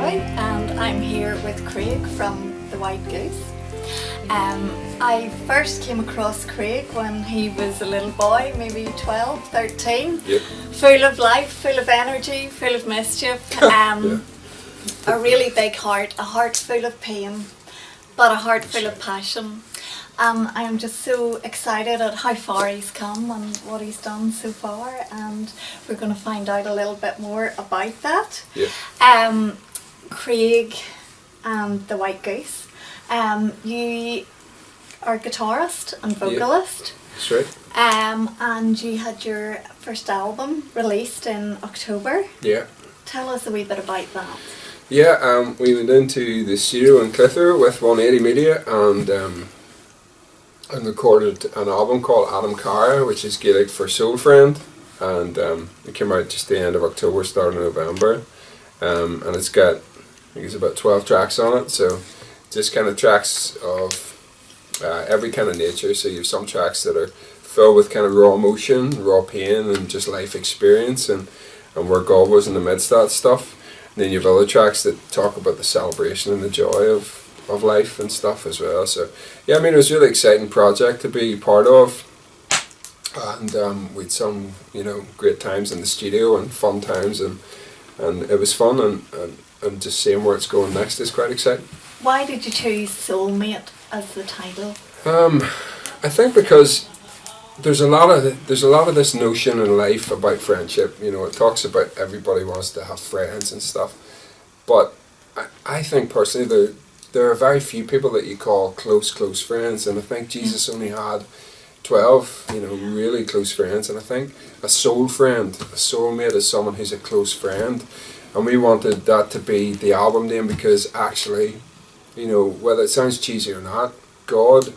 Mary, and I'm here with Craig from the White Goose. I first came across Craig when he was a little boy, maybe 12, 13, Yep. full of life, full of energy, full of mischief, Yeah. a really big heart, a heart full of pain, but a heart full of passion. I am just so excited at how far he's come and what he's done so far, and we're going to find out a little bit more about that. Yeah. Craig and the White Goose, you are a guitarist and vocalist. That's right. And you had your first album released in October. Yeah. Tell us a wee bit about that. Yeah, we went into the studio in Clitheroe with 180 Media and recorded an album called Adam Cara, which is Gaelic for Soul Friend, and it came out just the end of October, start of November, and it's got, I think it's about 12 tracks on it, so just kind of tracks of every kind of nature. So you have some tracks that are filled with kind of raw emotion, raw pain, and just life experience, and where God was in the midst of that stuff. And then you have other tracks that talk about the celebration and the joy of life and stuff as well. So yeah, I mean, it was a really exciting project to be part of, and we had some, great times in the studio and fun times, and it was fun, and just seeing where it's going next is quite exciting. Why did you choose Soulmate as the title? I think because there's a lot of this notion in life about friendship. It talks about everybody wants to have friends and stuff, but I think personally there are very few people that you call close friends, and I think Jesus only had 12, really close friends, and I think a soul friend, a soulmate, is someone who's a close friend, and we wanted that to be the album name because actually, whether it sounds cheesy or not, God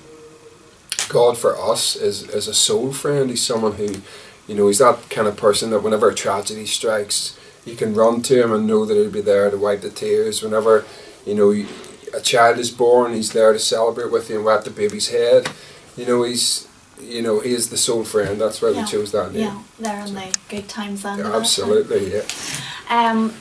for us is a soul friend. He's someone who, he's that kind of person that whenever a tragedy strikes, you can run to him and know that he'll be there to wipe the tears. Whenever, a child is born, he's there to celebrate with you and wet the baby's head. He is the soul friend. That's why we chose that name. Yeah, there in the good times and yeah, absolutely, yeah.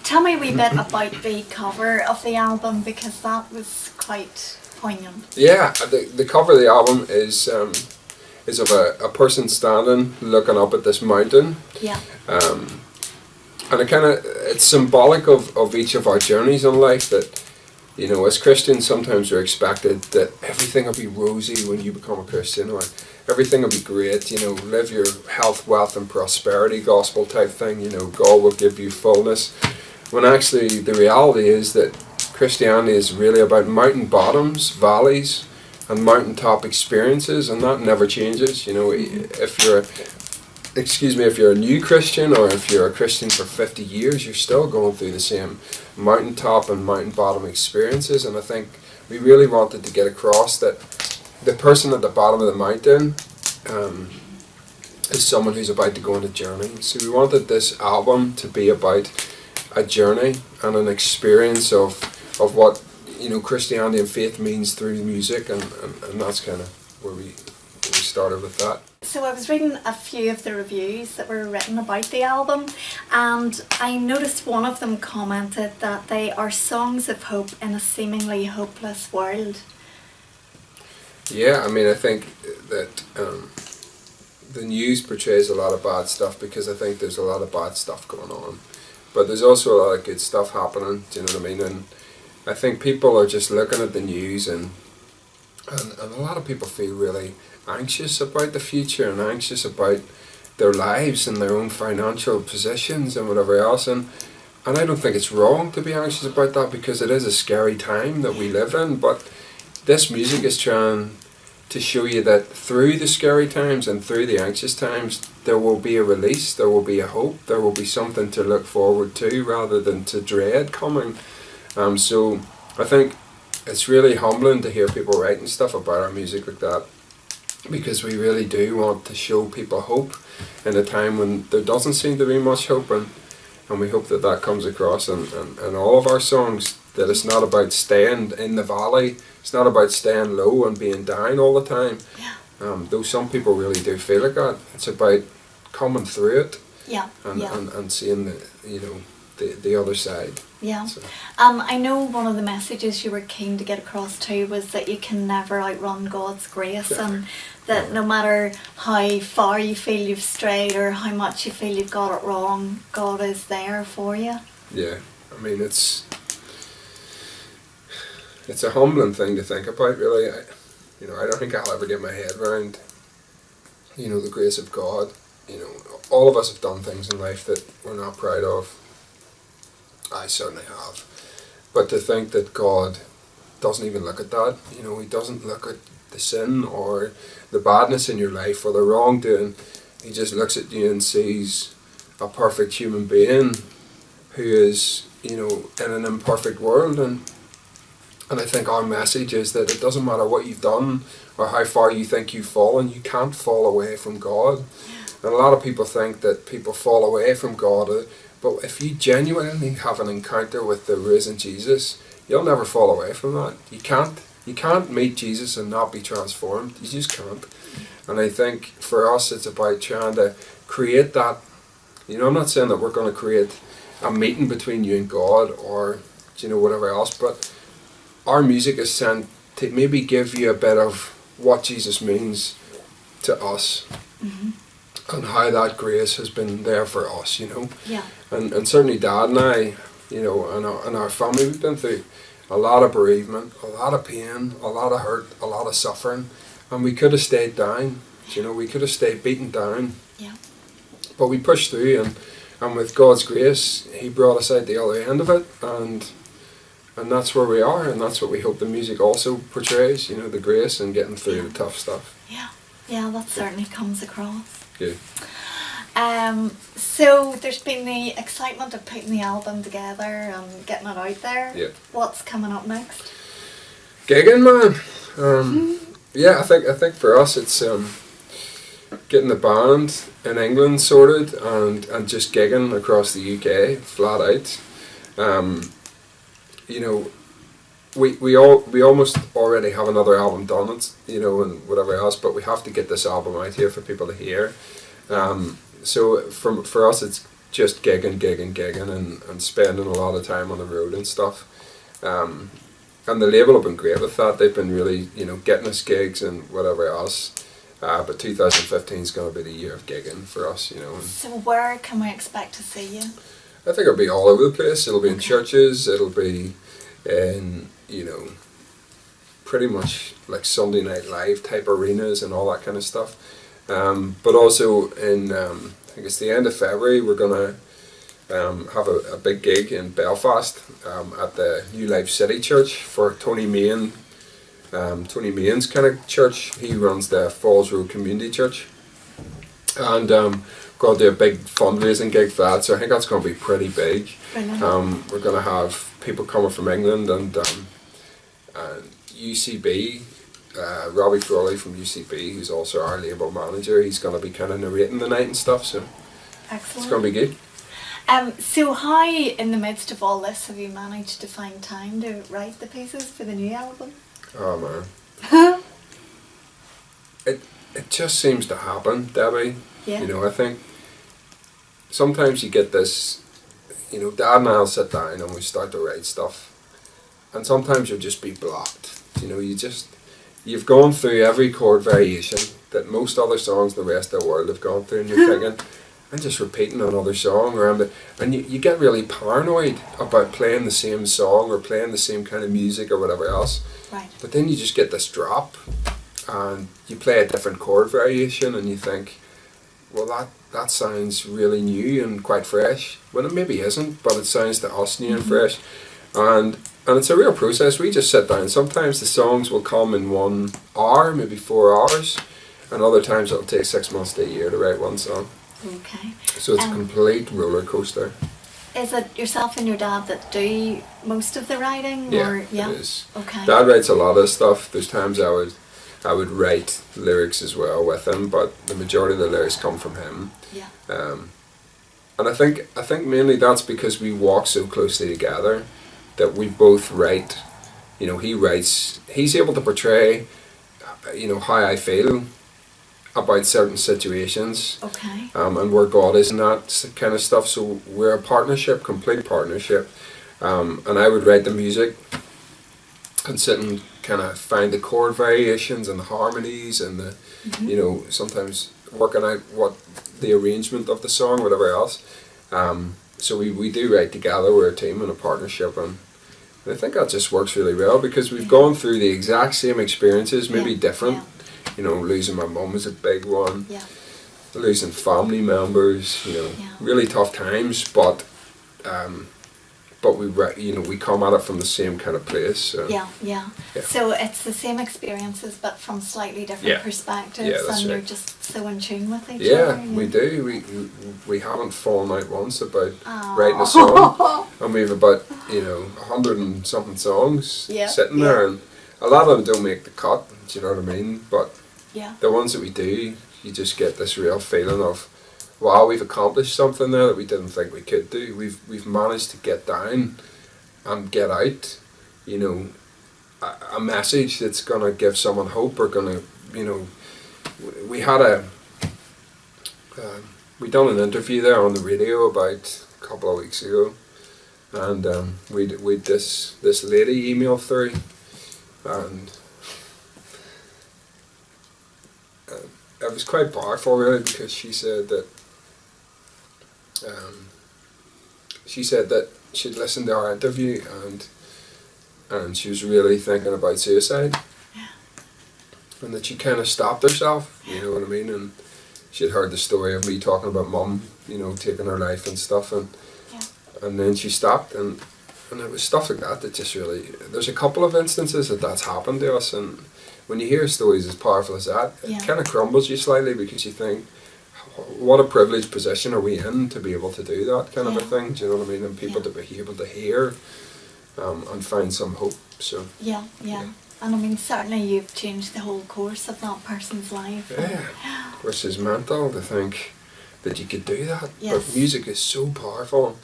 Tell me a wee bit about the cover of the album, because that was quite poignant. Yeah, the cover of the album is of a person standing looking up at this mountain. Yeah. And it's symbolic of each of our journeys in life, that as Christians sometimes we're expected that everything will be rosy when you become a Christian, or everything will be great, live your health, wealth and prosperity gospel type thing, God will give you fullness, when actually the reality is that Christianity is really about mountain bottoms, valleys and mountaintop experiences, and that never changes. If you're a new Christian, or if you're a Christian for 50 years, you're still going through the same mountaintop and mountain bottom experiences. And I think we really wanted to get across that the person at the bottom of the mountain is someone who's about to go on a journey. So we wanted this album to be about a journey and an experience of what Christianity and faith means through music, and that's kind of where we started with that. So I was reading a few of the reviews that were written about the album, and I noticed one of them commented that they are songs of hope in a seemingly hopeless world. Yeah, I mean, I think that the news portrays a lot of bad stuff, because I think there's a lot of bad stuff going on, but there's also a lot of good stuff happening. Do you know what I mean? And I think people are just looking at the news, and a lot of people feel really anxious about the future and anxious about their lives and their own financial positions and whatever else, and I don't think it's wrong to be anxious about that, because it is a scary time that we live in. But this music is trying to show you that through the scary times and through the anxious times, there will be a release, there will be a hope, there will be something to look forward to rather than to dread coming. So I think it's really humbling to hear people writing stuff about our music like that, because we really do want to show people hope in a time when there doesn't seem to be much hope, and we hope that comes across in all of our songs, that it's not about staying in the valley, it's not about staying low and being down all the time. Yeah. Though some people really do feel like that, it's about coming through it. Yeah. And seeing the the other side. Yeah. So. I know one of the messages you were keen to get across too was that you can never outrun God's grace, and that no matter how far you feel you've strayed or how much you feel you've got it wrong, God is there for you. Yeah, I mean it's a humbling thing to think about, really. I don't think I'll ever get my head around, the grace of God. All of us have done things in life that we're not proud of. I certainly have. But to think that God doesn't even look at that, He doesn't look at the sin or the badness in your life or the wrongdoing. He just looks at you and sees a perfect human being who is, in an imperfect world. And I think our message is that it doesn't matter what you've done or how far you think you've fallen, you can't fall away from God. And a lot of people think that people fall away from God, but if you genuinely have an encounter with the risen Jesus, you'll never fall away from that. You can't meet Jesus and not be transformed. You just can't. And I think for us it's about trying to create that. I'm not saying that we're going to create a meeting between you and God or whatever else, but our music is sent to maybe give you a bit of what Jesus means to us. Mm-hmm. And how that grace has been there for us, Yeah. And certainly Dad and I, and our family, we've been through a lot of bereavement, a lot of pain, a lot of hurt, a lot of suffering, and we could have stayed down, we could have stayed beaten down. Yeah. But we pushed through, and with God's grace, He brought us out the other end of it, and that's where we are, and that's what we hope the music also portrays, the grace and getting through the tough stuff. Yeah, that certainly comes across. Yeah. So there's been the excitement of putting the album together and getting it out there. Yeah. What's coming up next? Gigging, man. Yeah, I think for us it's getting the band in England sorted and just gigging across the UK flat out. We almost already have another album done, and whatever else, but we have to get this album out here for people to hear. So for us, it's just gigging and spending a lot of time on the road and stuff. And the label have been great with that. They've been really, getting us gigs and whatever else. But 2015 is going to be the year of gigging for us, So where can we expect to see you? I think it'll be all over the place. It'll be in churches. It'll be in, pretty much like Sunday Night Live type arenas and all that kind of stuff. But also in, I think it's the end of February, we're going to have a big gig in Belfast at the New Life City Church for Tony Main. Tony Main's kind of church. He runs the Falls Road Community Church. And going to do a big fundraising gig for that, so I think that's going to be pretty big. We're going to have people coming from England and UCB. Robbie Frawley from UCB, who's also our label manager, he's going to be kind of narrating the night and stuff, so excellent. It's going to be good. So how, in the midst of all this, have you managed to find time to write the pieces for the new album? Oh man. It just seems to happen, Debbie. Yeah. I think sometimes you get this, Dad and I'll sit down and we start to write stuff, and sometimes you'll just be blocked. You've gone through every chord variation that most other songs in the rest of the world have gone through, and you're thinking, I'm just repeating another song, and you get really paranoid about playing the same song or playing the same kind of music or whatever else. Right. But then you just get this drop, and you play a different chord variation, and you think, well, that sounds really new and quite fresh. Well, it maybe isn't, but it sounds to us new and fresh. And it's a real process. We just sit down. Sometimes the songs will come in 1 hour, maybe 4 hours, and other times it'll take 6 months to a year to write one song. Okay. So it's a complete roller coaster. Is it yourself and your dad that do most of the writing? Yeah, or, it is. Okay. Dad writes a lot of stuff. There's times I would write lyrics as well with him, but the majority of the lyrics come from him. Yeah. And I think mainly that's because we walk so closely together that we both write. He writes. He's able to portray, how I feel, about certain situations. Okay. And where God is in that kind of stuff. So we're a partnership, complete partnership. And I would write the music and sit and kind of find the chord variations and the harmonies and the, you know, sometimes working out what the arrangement of the song, whatever else. So we do write together. We're a team and a partnership, and I think that just works really well because we've gone through the exact same experiences, maybe different. You know, losing my mum was a big one. Yeah. Losing family members, you know, really tough times, but we come at it from the same kind of place. So. Yeah. So it's the same experiences, but from slightly different perspectives, and you're just so in tune with each other. Yeah, we do. We haven't fallen out once about writing a song, and we've about 100 and something songs sitting there, and a lot of them don't make the cut. Do you know what I mean? But the ones that we do, you just get this real feeling of, wow, we've accomplished something there that we didn't think we could do. We've managed to get down and get out, you know, a message that's gonna give someone hope, or gonna, you know, we had we done an interview there on the radio about a couple of weeks ago, and we'd this lady email through, and it was quite powerful really, because she said that she'd listened to our interview and she was really thinking about suicide, and that she kind of stopped herself, you know what I mean, and she'd heard the story of me talking about mum, you know, taking her life and stuff, and then she stopped, and it was stuff like that just really, there's a couple of instances that's happened to us, and when you hear stories as powerful as that, it kind of crumbles you slightly, because you think, what a privileged position are we in to be able to do that kind of a thing, do you know what I mean, and people to be able to hear and find some hope. So yeah. And I mean, certainly you've changed the whole course of that person's life. Which is mental to think that you could do that. Yes. But music is so powerful.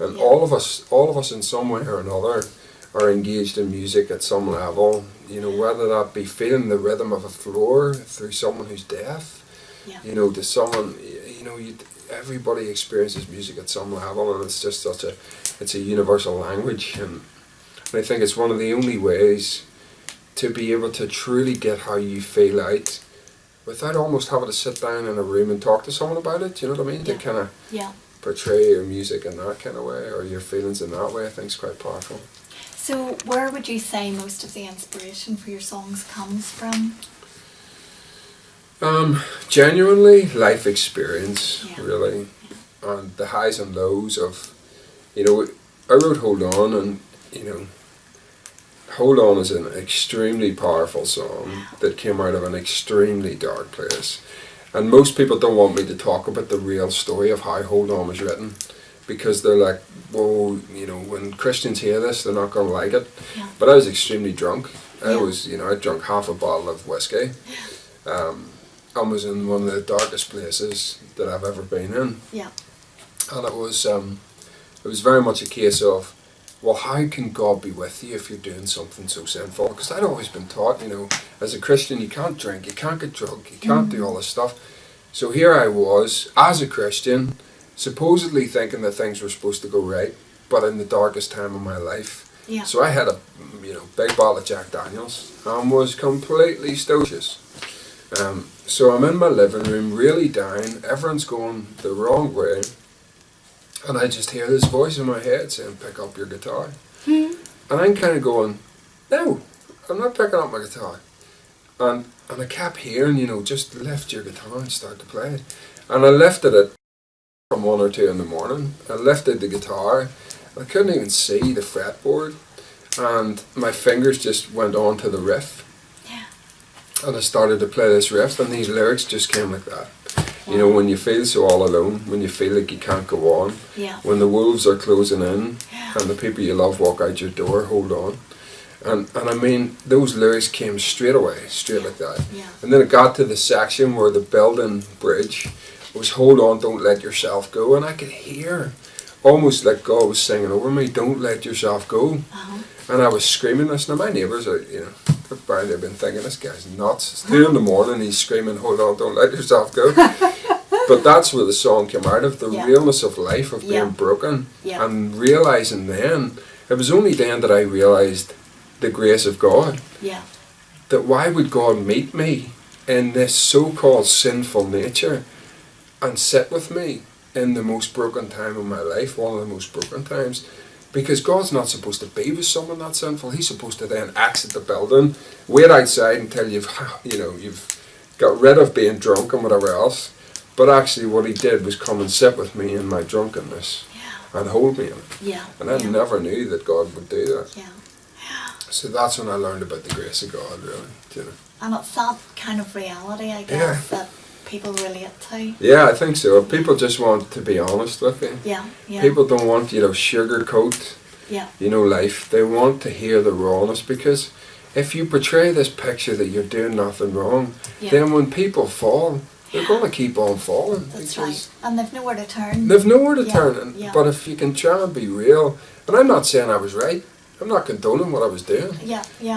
And yeah. all of us in some way or another are engaged in music at some level, you know, whether that be feeling the rhythm of a floor through someone who's deaf, you know, to someone, you know, everybody experiences music at some level, and it's just it's a universal language, and I think it's one of the only ways to be able to truly get how you feel out without almost having to sit down in a room and talk to someone about it, you know what I mean? To kind of portray your music in that kind of way, or your feelings in that way, I think is quite powerful. So where would you say most of the inspiration for your songs comes from? Genuinely life experience, really, and the highs and lows of, you know, I wrote Hold On, and, you know, Hold On is an extremely powerful song that came out of an extremely dark place, and most people don't want me to talk about the real story of how Hold On was written, because they're like, whoa, you know, when Christians hear this, they're not going to like it. But I was extremely drunk. I was, you know, I drank half a bottle of whiskey. I was in one of the darkest places that I've ever been in. And it was very much a case of, well, how can God be with you if you're doing something so sinful? Because I'd always been taught, you know, as a Christian, you can't drink, you can't get drunk, you can't do all this stuff. So here I was, as a Christian, supposedly thinking that things were supposed to go right, but in the darkest time of my life. So I had a, you know, big bottle of Jack Daniels and was completely stocious. So I'm in my living room, really down, everyone's going the wrong way, and I just hear this voice in my head saying, pick up your guitar. And I'm kind of going, no, I'm not picking up my guitar. And I kept hearing, you know, just lift your guitar and start to play. And I lifted it from 1 or 2 in the morning. I lifted the guitar, I couldn't even see the fretboard, and my fingers just went on to the riff. And I started to play this riff, and these lyrics just came like that. You know, when you feel so all alone, when you feel like you can't go on, when the wolves are closing in, and the people you love walk out your door, hold on. And I mean, those lyrics came straight away, straight like that. And then it got to the section where the building bridge was, hold on, don't let yourself go. And I could hear, almost like God was singing over me, don't let yourself go. And I was screaming this. Now my neighbours are, you know, Apparently I've been thinking, this guy's nuts. It's 2 in the morning, he's screaming, hold on, don't let yourself go. But that's where the song came out of, the realness of life, of being broken. And realising then, it was only then that I realised the grace of God. That why would God meet me in this so-called sinful nature and sit with me in the most broken time of my life, one of the most broken times? Because God's not supposed to be with someone that's sinful. He's supposed to then exit the building, wait outside until you've got rid of being drunk and whatever else. But actually what he did was come and sit with me in my drunkenness and hold me in it. And I never knew that God would do that. So that's when I learned about the grace of God, really. You know. And it's that kind of reality, I guess, that people relate to. Yeah, I think so. People just want to be honest with you. People don't want you to sugarcoat, life. They want to hear the rawness, because if you portray this picture that you're doing nothing wrong, then when people fall, they're going to keep on falling. That's right. And they've nowhere to turn. They've nowhere to turn. But if you can try and be real, and I'm not saying I was right, I'm not condoning what I was doing.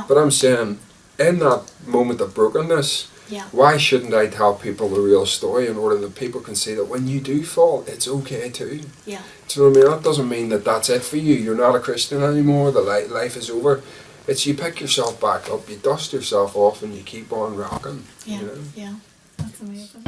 But I'm saying, in that moment of brokenness, why shouldn't I tell people the real story in order that people can see that when you do fall, it's okay too? Do you know what I mean? That doesn't mean that that's it for you. You're not a Christian anymore. The life is over. It's you pick yourself back up, you dust yourself off, and you keep on rocking. You know? That's amazing.